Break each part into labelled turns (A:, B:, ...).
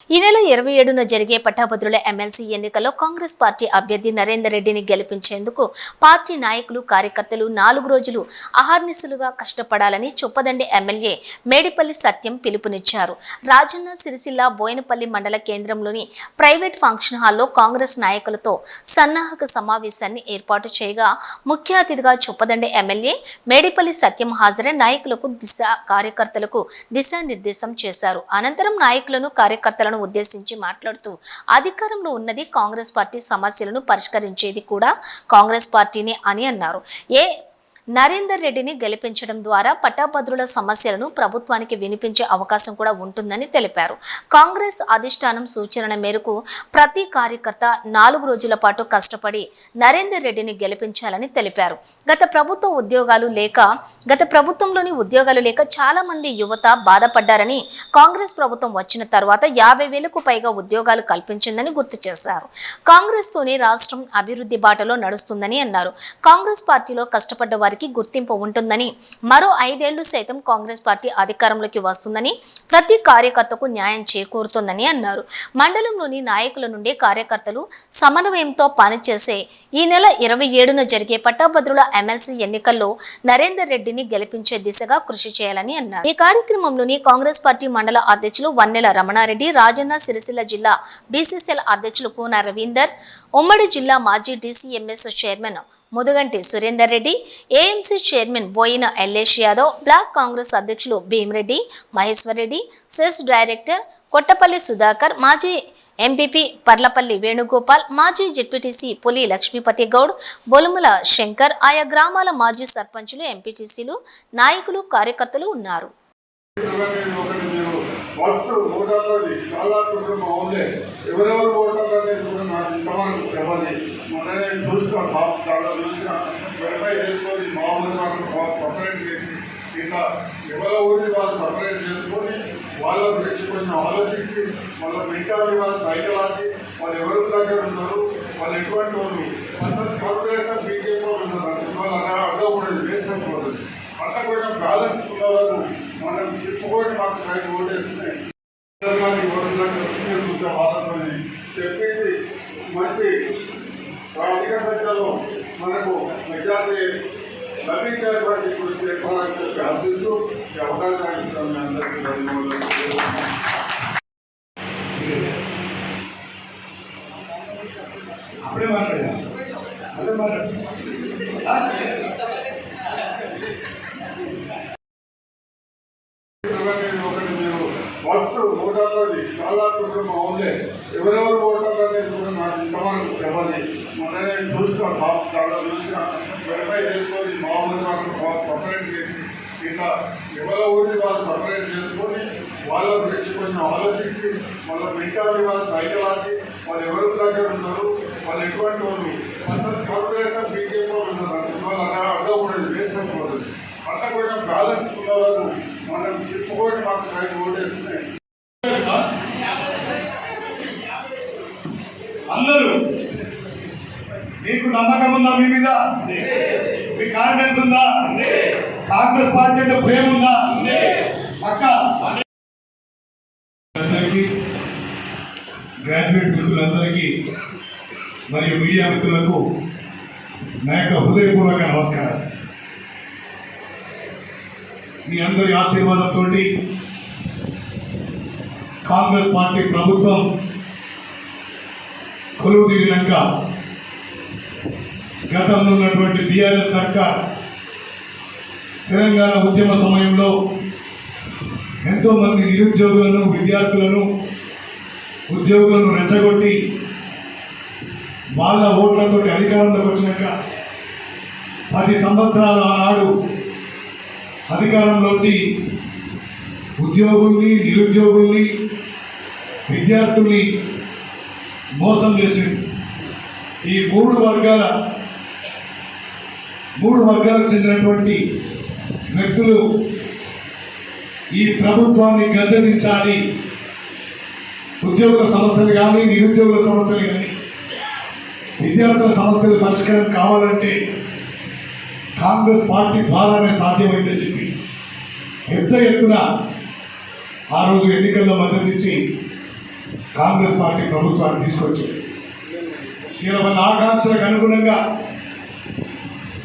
A: ఈ నెల 27న జరిగే పట్టభద్రుల ఎమ్మెల్సీ ఎన్నికల్లో కాంగ్రెస్ పార్టీ అభ్యర్థి నరేందర్ రెడ్డిని గెలిపించేందుకు పార్టీ నాయకులు కార్యకర్తలు 4 రోజులు అహర్నిశలుగా కష్టపడాలని చొప్పదండి ఎమ్మెల్యే మేడిపల్లి సత్యం పిలుపునిచ్చారు. రాజన్న సిరిసిల్ల బోయినపల్లి మండల కేంద్రంలోని ప్రైవేట్ ఫంక్షన్ హాల్లో కాంగ్రెస్ నాయకులతో సన్నాహక సమావేశాన్ని ఏర్పాటు చేయగా ముఖ్య అతిథిగా చొప్పదండి ఎమ్మెల్యే మేడిపల్లి సత్యం హాజరై నాయకులకు కార్యకర్తలకు దిశానిర్దేశం చేశారు. అనంతరం నాయకులను కార్యకర్తలను ఉద్దేశించి మాట్లాడుతూ అధికారంలో ఉన్నది కాంగ్రెస్ పార్టీ, సమస్యలను పరిష్కరించేది కూడా కాంగ్రెస్ పార్టీనే అని అన్నారు. నరేందర్ రెడ్డిని గెలిపించడం ద్వారా పట్టభద్రుల సమస్యలను ప్రభుత్వానికి వినిపించే అవకాశం కూడా ఉంటుందని తెలిపారు. కాంగ్రెస్ అధిష్టానం సూచన మేరకు ప్రతి కార్యకర్త 4 రోజుల పాటు కష్టపడి నరేందర్ రెడ్డిని గెలిపించాలని తెలిపారు. గత ప్రభుత్వంలోని ఉద్యోగాలు లేక చాలా మంది యువత బాధపడ్డారని, కాంగ్రెస్ ప్రభుత్వం వచ్చిన తర్వాత 50,000కు పైగా ఉద్యోగాలు కల్పించిందని గుర్తు చేశారు. కాంగ్రెస్ తోనే రాష్ట్రం అభివృద్ధి బాటలో నడుస్తుందని అన్నారు. కాంగ్రెస్ పార్టీలో కష్టపడ్డ వారికి గుర్తింపు ఉంటుందని, మరో 5 ఏళ్లు సైతం కాంగ్రెస్ పార్టీ అధికారంలోకి వస్తుందని, ప్రతి కార్యకర్తకు న్యాయం చేకూరుతుందని అన్నారు. మండలంలోని నాయకుల నుండి కార్యకర్తలు సమన్వయంతో పనిచేసే ఈ నెల 27న జరిగే పట్టభద్రుల ఎమ్మెల్సీ ఎన్నికల్లో నరేందర్ రెడ్డిని గెలిపించే దిశగా కృషి చేయాలని అన్నారు. ఈ కార్యక్రమంలోని కాంగ్రెస్ పార్టీ మండల అధ్యక్షులు వన్నెల రమణారెడ్డి, రాజన్న సిరిసిల్ల జిల్లా బీసీసీఎల్ అధ్యక్షులు కూన రవీందర్, ఉమ్మడి జిల్లా మాజీ DCMS chairman Muduganti Surender Reddy, AMC chairman Boina Ellesh Yadav, block Congress అధ్యక్షులు భీమిరెడ్డి మహేశ్వర్ రెడ్డి, సెస్ డైరెక్టర్ కొట్టపల్లి సుధాకర్, మాజీ ఎంపీపీ పర్లపల్లి వేణుగోపాల్, మాజీ జెడ్పీటీసీ పులి లక్ష్మీపతి గౌడ్, బొలుముల శంకర్, ఆయా గ్రామాల మాజీ సర్పంచులు, ఎంపీటీసీలు, నాయకులు, కార్యకర్తలు ఉన్నారు.
B: ఫస్ట్ ఓటర్లది చాలా కుటుంబం ఉంది. ఎవరెవరు ఓటర్లు అనేది కూడా నాకు ఇంతవరకు చెప్పాలి. మొన్న నేను చూసిన చాలా చూసిన వెరిఫై చేసుకొని మా ఊరి వాళ్ళు సపరేట్ చేసి ఇంకా ఎవరి ఊరి వాళ్ళు సపరేట్ చేసుకొని వాళ్ళ గురించి కొంచెం ఆలోచించి వాళ్ళ మెంటాలిటీ, వాళ్ళ సైకలాజీ, వాళ్ళు ఎవరి దగ్గర ఉన్నారు, వాళ్ళు ఎటువంటి వాళ్ళు అసలు కార్పొరేషన్ బీజేపీ వాళ్ళు ఉన్నారు, వాళ్ళు అడగకూడదు, వేస్ట్ అయిపోతుంది. అట్లా కొంచెం బ్యాలెన్స్ ఉన్న వాళ్ళు మనం చెప్పుకొని మాకు సైడ్ ఓటేస్తున్నాయి వాళ్ళని చెప్పించి మంచి అధిక సంఖ్యలో మనకు మెజార్టీ లభించేటువంటి కృషి చేస్తారని చెప్పి ఆశిస్తూ ఈ అవకాశాన్ని ఇస్తాను. మీ అందరికీ ధన్యవాదాలు. అప్పుడే మాట్లాడా అదే మాట్లాడు ఫస్ట్ ఓటర్లది చాలా కుటుంబం ఉంది. ఎవరెవరు ఓటర్లు అనేది కూడా నాకు ఇంతవరకు చెప్పాలి. మొన్న నేను చూసిన చాలా చూసిన వెరిఫై చేసుకొని మా ఊరి వాళ్ళు సపరేట్ చేసి ఇంకా ఎవరి ఊరి వాళ్ళు సపరేట్ చేసుకొని వాళ్ళ గురించి కొంచెం ఆలోచించి వాళ్ళ మెంటాలిటీ, వాళ్ళ సైకలాజీ, వాళ్ళు ఎవరి దగ్గర ఉన్నారు, వాళ్ళు ఎటువంటి వాళ్ళు అసలు కార్పొరేషన్ బీజేపీ వాళ్ళు ఉన్నారు, వాళ్ళు అడగకూడదు, వేస్ట్ అయిపోతుంది. అట్లా కొంచెం బ్యాలెన్స్ ఉన్న వాళ్ళు మనం చెప్పుకొని మాకు సైడ్ ఓటేస్తున్నాయి.
C: అందరూ మీకు నమ్మకం ఉందా? మీ మీద మీ కాన్ఫిడెన్స్ ఉందా? కాంగ్రెస్ పార్టీ అంటే ప్రేమ ఉందా? పక్క అందరికీ, గ్రాడ్యుయేట్ మిత్రులందరికీ మరియు మీడియా మిత్రులకు నా యొక్క హృదయపూర్వక నమస్కారం. మీ అందరి ఆశీర్వాదంతో కాంగ్రెస్ పార్టీ ప్రభుత్వం కొలువు తీరినాక గతంలో ఉన్నటువంటి టీఆర్ఎస్ సర్కార్ తెలంగాణ ఉద్యమ సమయంలో ఎంతోమంది నిరుద్యోగులను, విద్యార్థులను, ఉద్యోగులను రెచ్చగొట్టి వాళ్ళ ఓట్లతో అధికారంలోకి వచ్చినాక 10 సంవత్సరాలు ఆనాడు అధికారంలోకి ఉద్యోగుల్ని, నిరుద్యోగుల్ని, విద్యార్థుల్ని మోసం చేసింది. ఈ మూడు వర్గాలకు చెందినటువంటి వ్యక్తులు ఈ ప్రభుత్వాన్ని గద్దెదించాలి, ఉద్యోగుల సమస్యలు కానీ, నిరుద్యోగుల సమస్యలు కానీ, విద్యార్థుల సమస్యలు పరిష్కారం కావాలంటే కాంగ్రెస్ పార్టీ ద్వారానే సాధ్యమైందని చెప్పి పెద్ద ఎత్తున ఆ రోజు ఎన్నికల్లో మద్దతు ఇచ్చి కాంగ్రెస్ పార్టీ ప్రభుత్వాన్ని తీసుకొచ్చింది. ఇలా మన ఆకాంక్షలకు అనుగుణంగా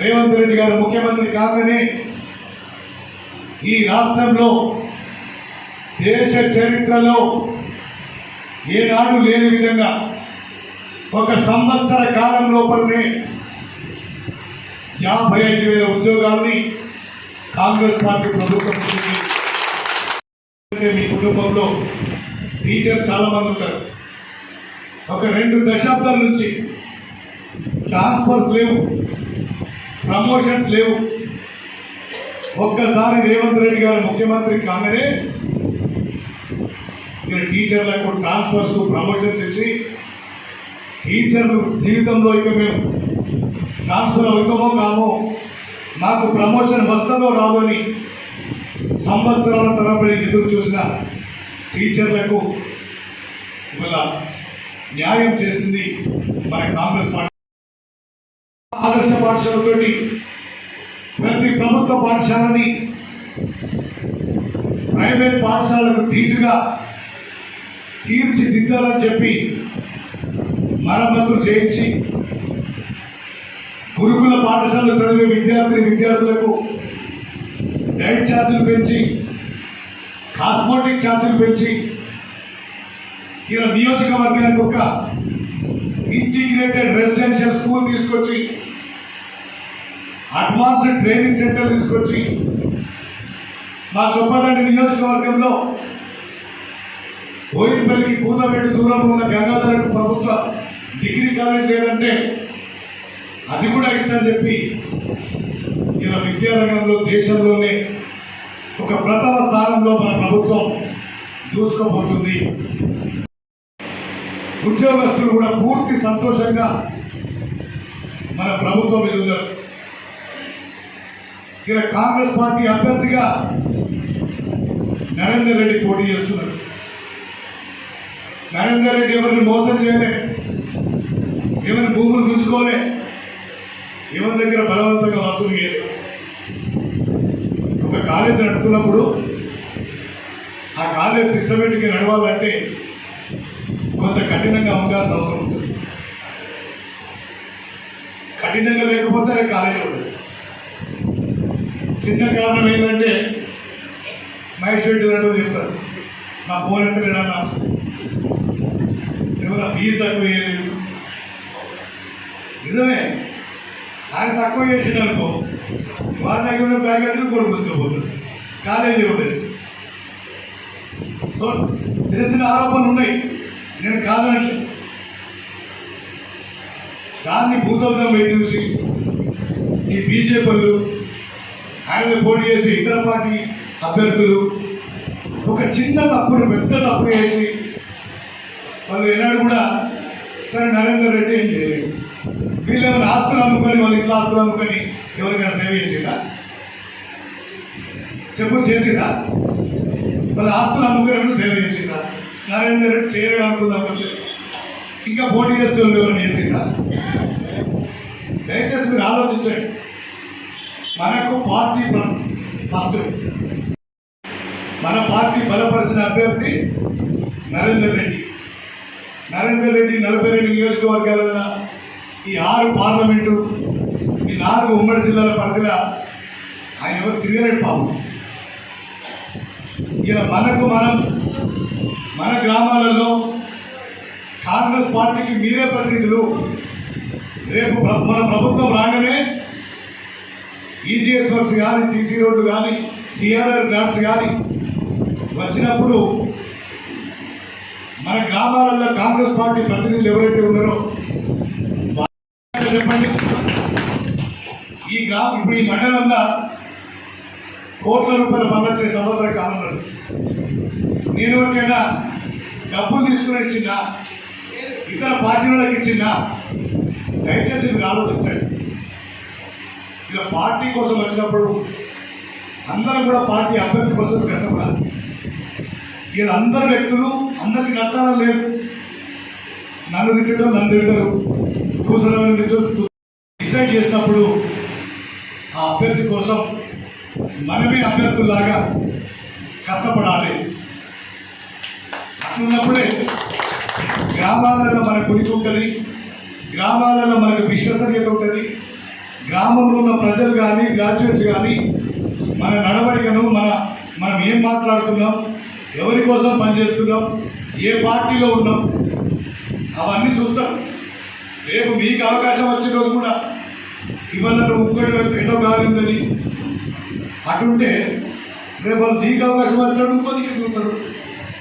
C: రేవంత్ రెడ్డి గారు ముఖ్యమంత్రి కాగానే ఈ రాష్ట్రంలో దేశ చరిత్రలో ఏనాడు లేని విధంగా ఒక సంవత్సర కాలం లోపలనే 55,000 ఉద్యోగాల్ని కాంగ్రెస్ పార్టీ ప్రభుత్వం ఇచ్చింది. మీ కుటుంబంలో టీచర్ చాలా మంది ఉంటారు. ఒక 2 దశాబ్దాల నుంచి ట్రాన్స్ఫర్స్ లేవు, ప్రమోషన్స్ లేవు. ఒక్కసారి రేవంత్ రెడ్డి గారు ముఖ్యమంత్రి కాగానే ఇక్కడ టీచర్లకు ట్రాన్స్ఫర్స్ ప్రమోషన్స్ ఇచ్చి టీచర్లు జీవితంలో ఇక మేము ట్రాన్స్ఫర్ అవుతామో కామో, మాకు ప్రమోషన్ వస్తుందో రాదో అని సంవత్సరాల తరబడి ఎదురు చూసిన టీచర్లకు ఇవాళ న్యాయం చేసింది మన కాంగ్రెస్ పార్టీ. ఆదర్శ పాఠశాలతోటి ప్రతి ప్రభుత్వ పాఠశాలని ప్రైవేట్ పాఠశాలకు ధీటుగా తీర్చిదిద్దాలని చెప్పి మరమ్మతులు చేయించి గురుకుల పాఠశాలలో చదివే విద్యార్థులకు డైట్ ఛార్జీలు పెంచి, కాస్మోటిక్ ఛార్జీలు పెంచి ఇలా నియోజకవర్గానికి ఒక ఇంటిగ్రేటెడ్ రెసిడెన్షియల్ స్కూల్ తీసుకొచ్చి, అడ్వాన్స్డ్ ట్రైనింగ్ సెంటర్ తీసుకొచ్చి మా చొప్పదండి నియోజకవర్గంలో బోయినపల్లికి కూతబెట్టి దూరంలో ఉన్న గంగాధరకు ప్రభుత్వ డిగ్రీ కాలేజ్ లేదంటే అది కూడా ఇస్తానని చెప్పి ఇలా విద్యారంగంలో దేశంలోనే ఒక ప్రథమ స్థానంలో మన ప్రభుత్వం దూసుకోబోతుంది. ఉద్యోగస్తులు కూడా పూర్తి సంతోషంగా మన ప్రభుత్వం మీద ఉన్నారు. ఇలా కాంగ్రెస్ పార్టీ అభ్యర్థిగా నరేందర్ రెడ్డి పోటీ చేస్తున్నారు. నరేందర్ రెడ్డి ఎవరిని మోసం చేయలే, ఎవరి భూములు గుంజుకోలే, ఎవరి దగ్గర బలవంతంగా వసూలు చేయలేదు. ఒక కాలేజ్ నడుపుతున్నప్పుడు ఆ కాలేజ్ సిస్టమేటిక్గా నడవాలంటే కొంత కఠినంగా ఉండాల్సిన అవసరం ఉంటుంది. కఠినంగా లేకపోతే అది కాలేజీ ఉంటుంది. చిన్న కారణం ఏంటంటే మహేష్ రెడ్డి అంటూ చెప్తారు, నా ఫోన్ ఎత్తలేడన్నా, ఏమన్నా ఫీజు తక్కువ చేయలేదు. నిజమే, ఆయన తక్కువ చేసిన అనుకో వాళ్ళ దగ్గర ఉన్న ప్యాకెట్లు కూడా కూర్చోబోతుంది, కాలేజీ ఉండేది. సో చిన్న చిన్న ఆరోపణలు ఉన్నాయి, నేను కాదనట్లే. దాన్ని భూతోదం పెట్టి చూసి ఈ బీజేపీలు ఆయన పోటీ చేసి ఇతర పార్టీ అభ్యర్థులు ఒక చిన్న తప్పును పెద్ద తప్పు చేసి వాళ్ళు ఏనాడు కూడా సరే నరేందర్ రెడ్డి ఏం చేయలేదు. వీళ్ళు ఎవరు ఆస్తులు అమ్ముకొని వాళ్ళ ఇంట్లో ఆస్తులు అమ్ముకొని ఎవరికైనా సేవ చేసిందా? చెప్పు, చేసిందా? వాళ్ళ ఆస్తులు అమ్ముకొని సేవ చేసిందా? నరేందర్ రెడ్డి చేయడం అనుకుందాం, ఇంకా పోటీ చేస్తూ ఎవరైనా చేసిందా? దయచేసి మీరు ఆలోచించండి. మనకు పార్టీ ఫస్ట్, మన పార్టీ బలపరిచిన అభ్యర్థి నరేందర్ రెడ్డి. నరేందర్ రెడ్డి 42 నియోజకవర్గాల ఈ 6 పార్లమెంటు, ఈ 4 ఉమ్మడి జిల్లాల పరిధిలో ఆయన ఎవరు తిరగలేడు పాపం. ఇలా మన గ్రామాలలో కాంగ్రెస్ పార్టీకి మీరే ప్రతినిధులు. రేపు మన ప్రభుత్వం రాగానే ఈజీఎస్ వర్క్స్ కానీ, సీసీ రోడ్లు కానీ, సిఆర్ఆర్ గ్రాంట్స్ కానీ వచ్చినప్పుడు మన గ్రామాలలో కాంగ్రెస్ పార్టీ ప్రతినిధులు ఎవరైతే ఉన్నారో చెప్పండి. ఇప్పుడు ఈ మండలంలో కోట్ల రూపాయల పనులు చేసే సంవత్సర కాలంలో నేను ఎవరికైనా డబ్బులు తీసుకుని ఇచ్చిందా, ఇతర పార్టీలకు ఇచ్చిందా? దయచేసి మీరు ఆలోచించండి. ఇలా పార్టీ కోసం వచ్చినప్పుడు అందరూ కూడా పార్టీ అభ్యర్థి కోసం కష్టపడాలి. వీళ్ళందరు వ్యక్తులు అందరికి నచ్చాలని లేదు. నన్ను తిట్టడం, నన్ను తిట్టరు, కూర్చోడం డిసైడ్ చేసినప్పుడు ఆ అభ్యర్థి కోసం మనమే అభ్యర్థుల్లాగా కష్టపడాలి. అట్లున్నప్పుడే గ్రామాలలో మనకు ఉనికి ఉంటుంది, గ్రామాలలో మనకు విశ్వసనీయత ఉంటుంది. గ్రామంలో ఉన్న ప్రజలు కానీ గ్రాడ్యుయేట్లు కానీ మన నడవడికను మనం ఏం మాట్లాడుతున్నాం, ఎవరి కోసం పనిచేస్తున్నాం, ఏ పార్టీలో ఉన్నాం, అవన్నీ చూస్తాం. రేపు మీకు అవకాశం వచ్చిన రోజు కూడా ఇవాళ నువ్వు ఇంకోటి ఎన్నో కాలిందని అటుంటే రేపు వాళ్ళు నీకు అవకాశం వచ్చాడు ఇంకోదికి చూస్తారు.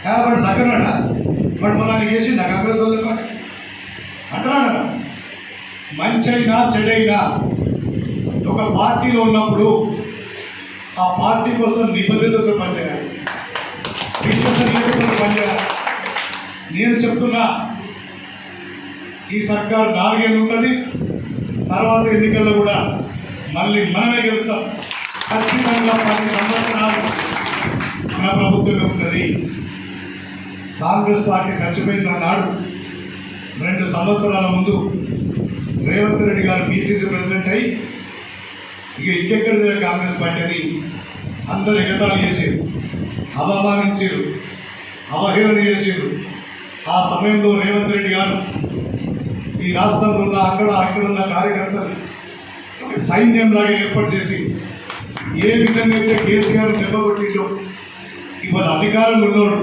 C: కాబట్టి సగనట వాడు మనకి చేసి నాకు అక్కడ చదువుకోండి అంటున్నాడు. మంచి అయినా చెడైనా ఒక పార్టీలో ఉన్నప్పుడు ఆ పార్టీ కోసం నిబద్ధతతో పనిచేయాలి, విశ్వసనీయతతో పనిచేయాలి. నేను చెప్తున్నా, ఈ సర్కారు 4 ఏళ్ళు ఉంటుంది, తర్వాత ఎన్నికల్లో కూడా మళ్ళీ మనమే గెలుస్తాం. ఖచ్చితంగా 10 సంవత్సరాలు మన ప్రభుత్వమే ఉంటుంది. కాంగ్రెస్ పార్టీ చచ్చిపోయిన నాడు 2 సంవత్సరాల ముందు రేవంత్ రెడ్డి గారు పిసిసి ప్రెసిడెంట్ అయ్యి ఇక ఇంకెక్కడ కాంగ్రెస్ పార్టీ అని అందరు ఎగతాళి చేశారు, అవమానించారు, అవహేళన చేశారు. ఆ సమయంలో రేవంత్ రెడ్డి గారు ఈ రాష్ట్రంలో ఉన్న అక్కడ ఉన్న కార్యకర్తలు ఒక సైన్యంలాగా ఏర్పాటు చేసి ఏ విధంగా అయితే కేసీఆర్ దెబ్బకొట్టిందో ఇవాళ అధికారం ఉన్నోడు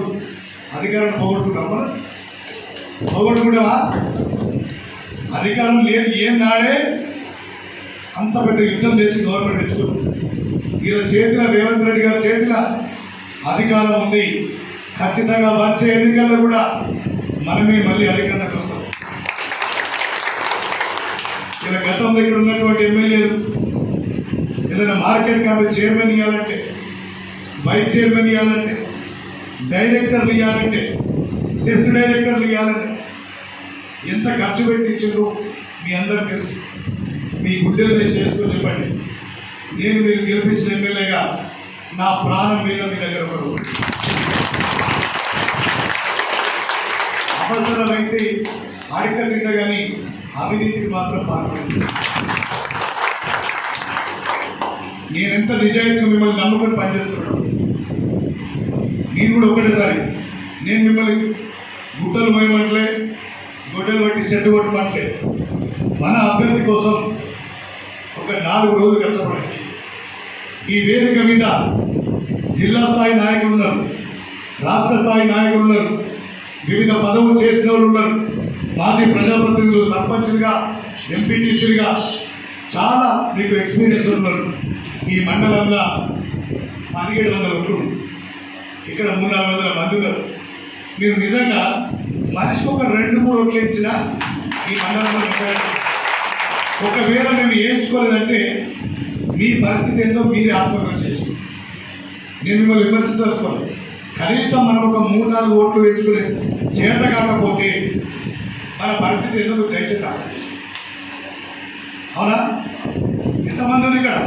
C: అధికారాన్ని పోగొట్టుకున్నామా, పోగొట్టుకుంటావా? అధికారం లేదు ఏం నాడే అంత పెద్ద యుద్ధం చేసి గవర్నమెంట్ తెచ్చుకుంది. వీళ్ళ చేతిలో రేవంత్ రెడ్డి గారి చేతిలో అధికారం ఉంది. ఖచ్చితంగా వచ్చే ఎన్నికల్లో కూడా మనమే మళ్ళీ అధికారంలోకి వస్తాం. ఇలా గతంలో ఇక్కడ ఉన్నటువంటి ఎమ్మెల్యేలు ఏదైనా మార్కెట్ కమిటీ చైర్మన్ ఇవ్వాలంటే, వైస్ చైర్మన్ ఇవ్వాలంటే, డైరెక్టర్లు ఇవ్వాలంటే, సెస్ డైరెక్టర్లు ఇవ్వాలంటే ఎంత ఖర్చు పెట్టించారు మీ అందరికీ తెలుసు. మీ గుడ్డెలు నేను చేసుకుని చెప్పండి. నేను మీరు గెలిపించిన ఎమ్మెల్యేగా నా ప్రాణం మీద మీ దగ్గర ఒకరు అవసరమైతే అడిక తింట కానీ అవినీతికి మాత్రం పాల్పడింది. నేనెంత నిజాయితీగా మిమ్మల్ని నమ్ముకొని పనిచేస్తున్నాను. మీరు కూడా ఒకటేసారి నేను మిమ్మల్ని గుట్టలు పోయమంటలే, గొడ్డలు పట్టి చెట్టు కొట్టమంటలే. మన అభ్యర్థి కోసం ఒక 4 రోజులు కష్టపడండి. ఈ వేదిక మీద జిల్లా స్థాయి నాయకులు ఉన్నారు, రాష్ట్ర స్థాయి నాయకులు ఉన్నారు, వివిధ పదవులు చేసిన వాళ్ళు ఉన్నారు, మాజీ ప్రజాప్రతినిధులు, సర్పంచులుగా, ఎంపీటీసీలుగా చాలా మీకు ఎక్స్పీరియన్స్ ఉన్నారు. ఈ మండలంలో 1700 ఉంటుంది, ఇక్కడ 300-400 మంది ఉన్నారు. మీరు నిజంగా మనిషికి ఒక 2-3 ఓట్లు ఇచ్చినా ఈ మండలంలో ఒకవేళ మేము వేయించుకోలేదంటే మీ పరిస్థితి ఏంటో మీరే ఆత్మవిమర్శ చేసుకోండి. నేను మిమ్మల్ని విమర్శించుకోవాలి. కనీసం మనం ఒక 3-4 ఓట్లు వేయించుకునే చేత కాకపోతే మన పరిస్థితి ఏంటో దయచేసి ఆలోచించండి. అవునా? ఎంతమంది ఉన్నారు ఇక్కడ?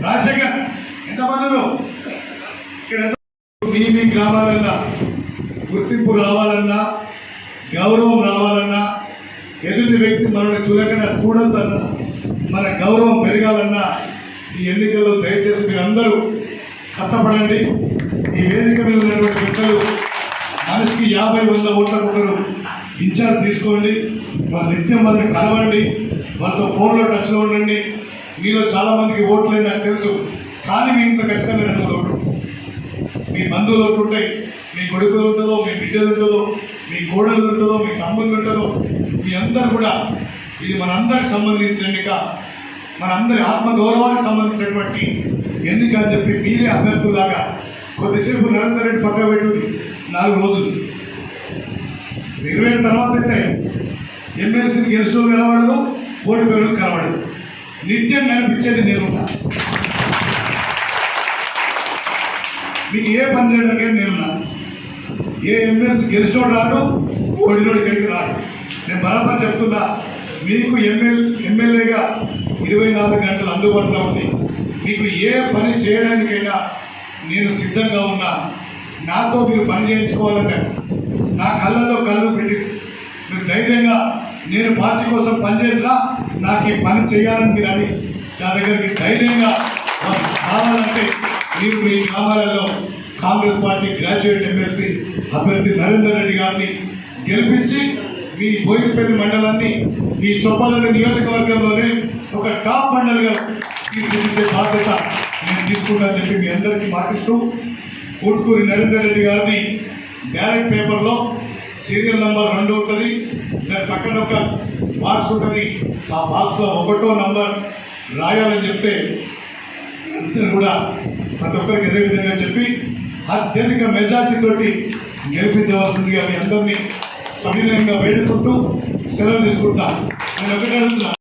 C: రాజశేఖర్ ఎంతమంది ఉన్నారు ఇక్కడ? మీ గ్రామాలన్నా గుర్తింపు రావాలన్నా, గౌరవం రావాలన్నా, ఎదుటి వ్యక్తి మనల్ని చూడొద్దన్నా, మన గౌరవం పెరగాలన్నా ఈ ఎన్నికల్లో దయచేసి మీరందరూ కష్టపడండి. ఈ వేదిక మీద ఉన్నటువంటి వ్యక్తులు మనిషికి 50-100 ఓట్లకు ఒకరు ఇన్ఛార్జ్ తీసుకోండి. వాళ్ళ నిత్యం వాళ్ళని కలవండి, వాళ్ళతో ఫోన్లో టచ్లో ఉండండి. మీలో చాలామందికి ఓట్లేదు నాకు తెలుసు, కానీ మీ ఇంట్లో ఖచ్చితంగా 2-3 ఓట్లు, మీ బంధువులు ఓట్లు ఉంటాయి, మీ కొడుకులు ఉంటుందో, మీ బిడ్డలు ఉంటుందో, మీ కోడలు ఉంటుందో, మీ తమ్ముళ్ళు ఉంటుందో, మీ అందరూ కూడా ఇది మనందరికి సంబంధించిన ఎన్నిక, మనందరి ఆత్మగౌరవానికి సంబంధించినటువంటి ఎన్నిక అని చెప్పి మీరే అభ్యర్థులాగా కొద్దిసేపు నరేందర్ రెడ్డి పక్క పెట్టి 4 రోజులు 20 తర్వాత అయితే ఎమ్మెల్సీని గెలుస్తూ నిలబడదు, ఓటు పేరు కలవడదు. నిత్యం కనిపించేది నేనున్నా, మీకు ఏ పని చేయడానికే నేనున్నా. ఏ ఎమ్మెల్సీ గెలిచినోడు రాడు, ఓడినోడు ఇక్కడికి రాడు. నేను బరాబర్ చెప్తున్నా, మీకు ఎమ్మెల్యేగా 24 గంటలు అందుబాటులో ఉంది. మీకు ఏ పని చేయడానికైనా నేను సిద్ధంగా ఉన్నా. నాతో మీరు పని చేయించుకోవాలంటే నా కళ్ళలో కళ్ళు పెట్టి మీరు ధైర్యంగా నేను పార్టీ కోసం పనిచేసినా నాకు ఈ పని చేయాలని మీరు అని నా దగ్గరికి ధైర్యంగా కావాలంటే మీరు మీ గ్రామాలలో కాంగ్రెస్ పార్టీ గ్రాడ్యుయేట్ ఎమ్మెల్సీ అభ్యర్థి నరేందర్ రెడ్డి గారిని గెలిపించి మీ బోయినపల్లి మండలాన్ని ఈ చొప్పదండి నియోజకవర్గంలోనే ఒక టాప్ మండలిగా తీర్చిదిద్దే బాధ్యత నేను తీసుకుంటానని చెప్పి మీ అందరికీ మాటిస్తూ ఊట్కూరి నరేందర్ రెడ్డి గారిని బ్యాలెట్ పేపర్లో సీరియల్ నంబర్ 2 ఉంటుంది, దాని పక్కన ఒక బాక్స్ ఉంటుంది, ఆ బాక్స్లో 1వ నంబర్ రాయాలని చెప్తే అందరూ కూడా ప్రతి ఒక్కరికి అదే విధంగా చెప్పి అత్యధిక మెజార్టీతోటి గెలిపించవలసిందిగా మీ అందరినీ సవినయంగా వేడుకుంటూ సెలవు తీసుకుంటాను. నేను ఒకటే అడుగుతున్నా.